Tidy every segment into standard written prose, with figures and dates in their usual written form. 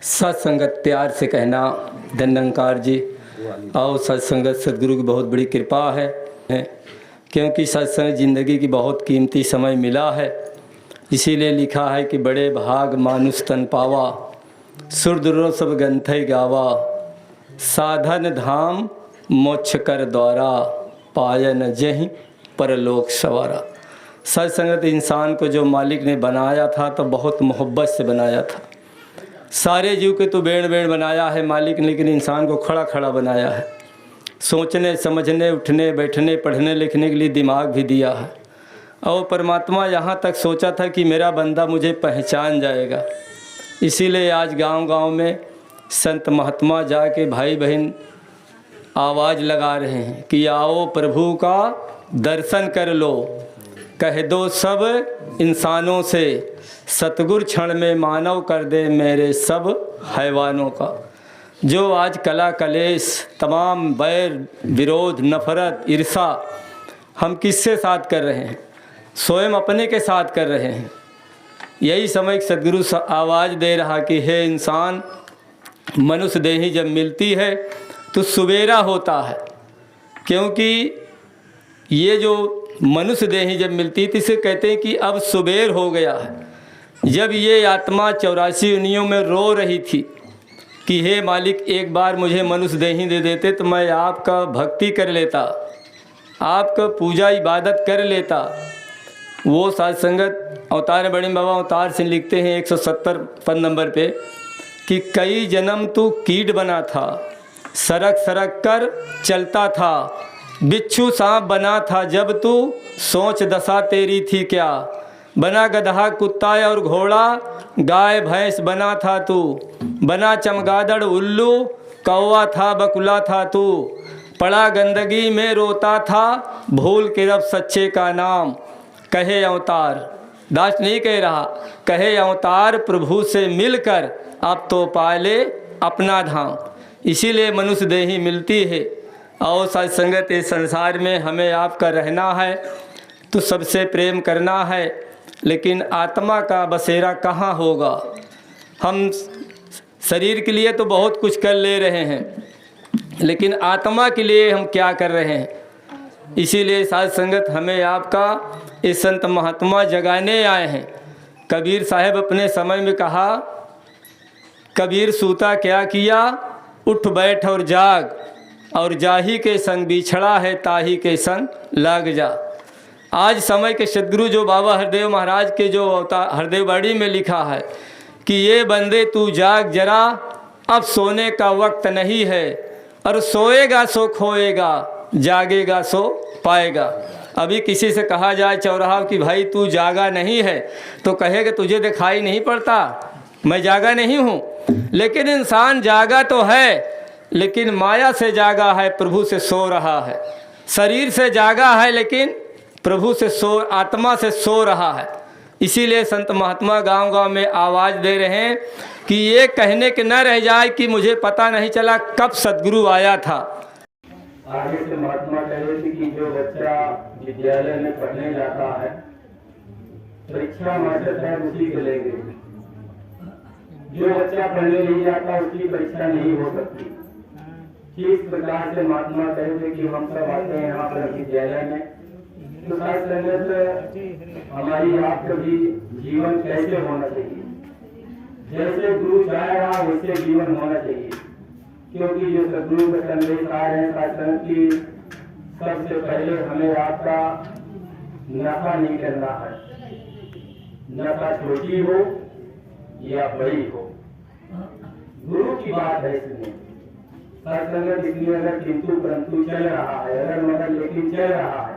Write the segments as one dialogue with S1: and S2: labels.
S1: सत्संगत प्यार से कहना धन्यंकार जी। और सत्संगत सदगुरु की बहुत बड़ी कृपा है क्योंकि सत्संग ज़िंदगी की बहुत कीमती समय मिला है। इसीलिए लिखा है कि बड़े भाग मानुष तन पावा, सुरदुरो सब गंथई गावा, साधन धाम मोक्ष कर द्वारा, पायन जहीं परलोक सवारा। सत्संगत इंसान को जो मालिक ने बनाया था तो बहुत मोहब्बत से बनाया था। सारे जीव के तो बेड़ बेड़ बनाया है मालिक ने, लेकिन इंसान को खड़ा खड़ा बनाया है। सोचने समझने उठने बैठने पढ़ने लिखने के लिए दिमाग भी दिया है। और परमात्मा यहाँ तक सोचा था कि मेरा बंदा मुझे पहचान जाएगा। इसीलिए आज गांव-गांव में संत महात्मा जाके भाई बहन आवाज़ लगा रहे हैं कि आओ प्रभु का दर्शन कर लो, कह दो सब इंसानों से, सतगुर क्षण में मानव कर दे मेरे सब हैवानों का। जो आज कला कलेश तमाम बैर विरोध नफ़रत ईर्षा हम किससे साथ कर रहे हैं? स्वयं अपने के साथ कर रहे हैं। यही समय सदगुरु आवाज़ दे रहा कि हे इंसान, मनुष्य देही जब मिलती है तो सुबेरा होता है। क्योंकि ये जो मनुष्य देही जब मिलती थी इसे कहते हैं कि अब सुबेर हो गया है। जब ये आत्मा 84 योनियों में रो रही थी कि हे मालिक एक बार मुझे मनुष्य देही दे देते तो मैं आपका भक्ति कर लेता, आपका पूजा इबादत कर लेता। वो साध संगत अवतार बड़े बाबा अवतार से लिखते हैं 170 पद नंबर पे कि कई जन्म तू कीट बना था, सरक सरक कर चलता था, बिच्छू सांप बना था जब तू, सोच दशा तेरी थी क्या, बना गधा कुत्ता और घोड़ा, गाय भैंस बना था तू, बना चमगादड़ उल्लू, कौवा था बकुला था तू, पड़ा गंदगी में रोता था, भूल के रब सच्चे का नाम, कहे अवतार। दास नहीं कह रहा, कहे अवतार प्रभु से मिलकर अब तो पाले अपना धाम। इसीलिए मनुष्य देही मिलती है। और सत्संगत इस संसार में हमें आपका रहना है तो सबसे प्रेम करना है, लेकिन आत्मा का बसेरा कहाँ होगा? हम शरीर के लिए तो बहुत कुछ कर ले रहे हैं, लेकिन आत्मा के लिए हम क्या कर रहे हैं? इसीलिए साध संगत हमें आपका इस संत महात्मा जगाने आए हैं। कबीर साहब अपने समय में कहा, कबीर सूता क्या किया, उठ बैठ और जाग, और जाही के संग बिछड़ा है ताही के संग लग जा। आज समय के सदगुरु जो बाबा हरदेव महाराज के जो हरदेववाड़ी में लिखा है कि ये बंदे तू जाग जरा, अब सोने का वक्त नहीं है, और सोएगा सो खोएगा, जागेगा सो पाएगा। अभी किसी से कहा जाए चौराहा कि भाई तू जागा नहीं है तो कहेगा तुझे दिखाई नहीं पड़ता, मैं जागा नहीं हूँ। लेकिन इंसान जागा तो है, लेकिन माया से जागा है, प्रभु से सो रहा है। शरीर से जागा है लेकिन प्रभु से सो, आत्मा से सो रहा है। इसीलिए संत महात्मा गांव-गांव में आवाज़ दे रहे हैं कि ये कहने के न रह जाए कि मुझे पता नहीं चला कब सदगुरु आया था।
S2: आगे से महात्मा कह रहे थे कि जो बच्चा विद्यालय में पढ़ने जाता है, परीक्षा मास्टर साहब उसी के लेंगे। जो बच्चा पढ़ने नहीं जाता उसकी परीक्षा नहीं हो सकती। इस प्रकार से महात्मा कह रहे थे कि हम सब आते हैं यहाँ पर विद्यालय में, तो साथ संगत हमारी आपका भी जीवन कैसे होना चाहिए, जैसे गुरु चाह रहा वैसे जीवन होना चाहिए। क्योंकि जो सदगुरु के संदेश आ रहे हैं शासन की, सबसे पहले हमें आपका नफा नहीं करना है। नफा छोटी हो या बड़ी हो, गुरु की बात है इसमें। सत्संगत इसलिए अगर किंतु परंतु चल रहा है, अगर मगर लेकिन चल रहा है,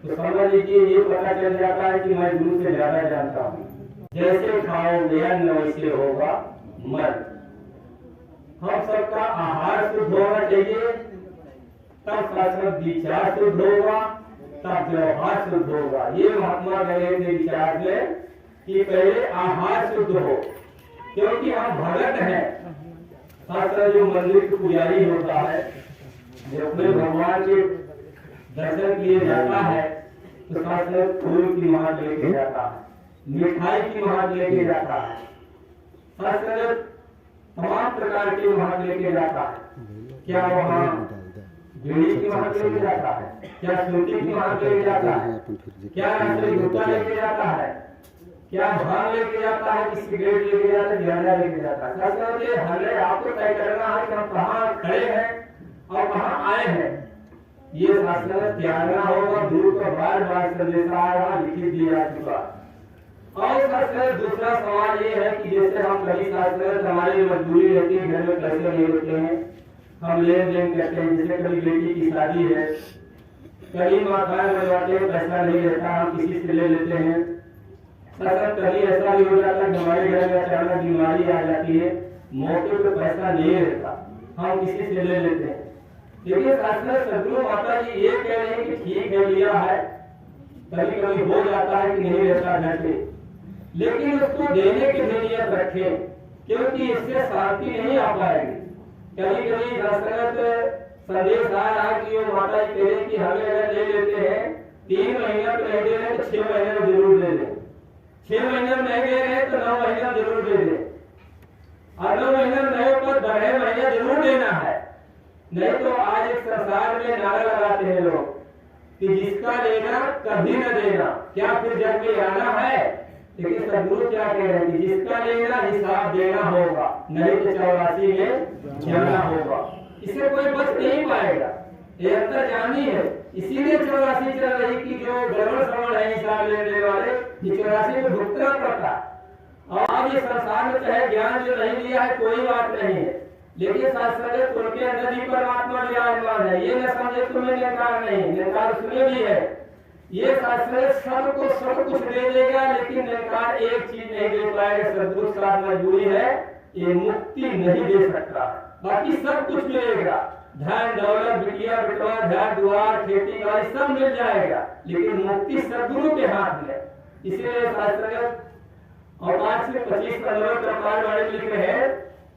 S2: तो समझ लीजिए ये पता चल जाता है कि मैं गुरु से ज्यादा जानता हूँ। जैसे खाओगे अन्न वैसे होगा मन। हम सबका आहार शुद्ध होना चाहिए, तब शाश्वत विचार शुद्ध होगा, तब व्यवहार शुद्ध होगा। ये महात्मा कह रहे थे विचार में कि पहले आहार शुद्ध हो, क्योंकि हम भगत हैं। शास्त्र जो मंदिर के पुजारी होता है, जो अपने भगवान के दर्शन किए जाता है, तो शास्त्र फूल की महक लेके जाता है, मिठाई की महक लेके जाता है। शास्त्र की महक लेके जाता है? क्या वहाँ बीड़ी की महक लेके जाता है? क्या सूती की महक लेके जाता है? क्या नकली जूता लेके जाता है? क्या भांग लेके जाता है? कि सिगरेट लेके जाता है? गांजा लेके जाता है? सच करके हमें आपको तय करना है कि हम कहाँ खड़े हैं और कहाँ आए हैं। ये शास्त्र त्यागना होगा। गुरु का बार बार संदेश आया, लिखित दिया चुका। और शास्त्र दूसरा सवाल ये है कि जैसे हम कभी शास्त्र हमारी मजबूरी रहती है, घर में पैसे नहीं होते हैं, हम लेन देन करते हैं। जैसे कभी बेटी की शादी है, कभी माताएं बनवाते हैं, पैसा नहीं रहता, हम किसी से ले लेते हैं। कभी ऐसा भी हो जाता है कि हमारे घर में अचानक बीमारी आ जाती है, मौके पर पैसा नहीं रहता, हम किसी से ले लेते हैं। लेकिन शास्त्र सदगुरु माता जी ये कह रहे हैं कि ठीक है लिया है, कभी कभी हो जाता है कि नहीं रहता घर पे, लेकिन उसको देने की नीयत रखें, क्योंकि इससे शांति नहीं आ पाएगी। कभी कभी शास्त्र संदेश आ रहा है कि वो माता जी कह रहे कि हमें अगर ले लेते हैं 3 महीना तो नहीं दे रहे तो 6 महीने में जरूर दे दें, 6 महीने में नहीं दे रहे तो 9 महीना जरूर दे दें, और 9 महीने में नहीं तो 12 महीने जरूर देना है। नहीं तो आज एक संसार में नारा लगाते हैं लोग कि जिसका लेना कभी न देना, क्या फिर जग में आना है? लेकिन सदगुरु क्या कह रहे हैं कि जिसका लेना हिसाब देना होगा, नहीं तो 84 में जाना होगा। इसे कोई बच नहीं पाएगा, ये अंतर जानी है। इसीलिए 84 चल रही कि जो गड़बड़ श्रवण है हिसाब लेने वाले, 84 में भुगतना पड़ता। और अब ये संसार में चाहे ज्ञान जो नहीं लिया है कोई बात नहीं है, लेकिन शास्त्र उनके अंदर ही परमात्मा विराजमान है। ये न समझे तुम्हें निकार नहीं, निकार उसमें भी है। ये शास्त्र सबको सब कुछ दे देगा, लेकिन निकार एक चीज नहीं दे पाएगा। सदगुरु साथ मजबूरी है, ये मुक्ति नहीं दे सकता। बाकी सब कुछ मिलेगा, धन दौलत बिटिया बिटवा घर द्वार खेती बाड़ी सब मिल जाएगा, लेकिन मुक्ति सदगुरु के हाथ में। इसलिए शास्त्र और आज से 25 प्रकार वाले लिख रहे हैं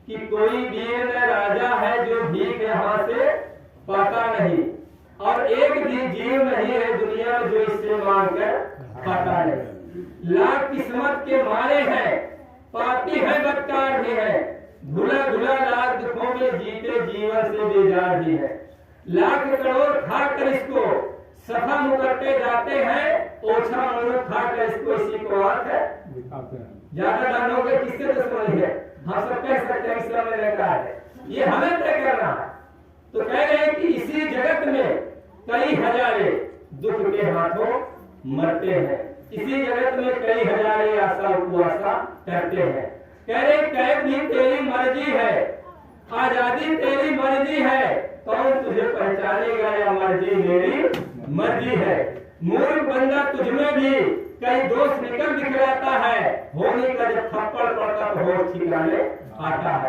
S2: कि कोई वीर न राजा है जो भीख यहाँ से पाता नहीं, और एक भी जीव नहीं है दुनिया में जो इससे मांग कर खाता नहीं। लाख किस्मत के मारे हैं, पापी है बदकार भी है, भुला भुला लाख दुखों में जीते जीवन से बेजार भी है। लाख करोड़ खाकर इसको सफा मुकरते जाते हैं, ओछा मनुष्य खाकर इसको इसी को आंख है ज्यादा दानों के किससे दुश्मनी है? हम सब कह सकते हैं इस्लाम ने कहा है, ये हमें तय करना है। तो कह रहे हैं कि इसी जगत में कई हजारे दुख के हाथों मरते हैं, इसी जगत में कई हजारे आशा उपवासा करते हैं। कह रहे कैद भी तेरी मर्जी है, आजादी तेरी मर्जी है, कौन तुझे पहचानेगा या मर्जी मेरी मर्जी है। मूर्ख बंदा तुझमें भी कई दोष निकल दिखलाता है, होने का जब थप्पड़ पड़ता तो होश ठिकाने आता है।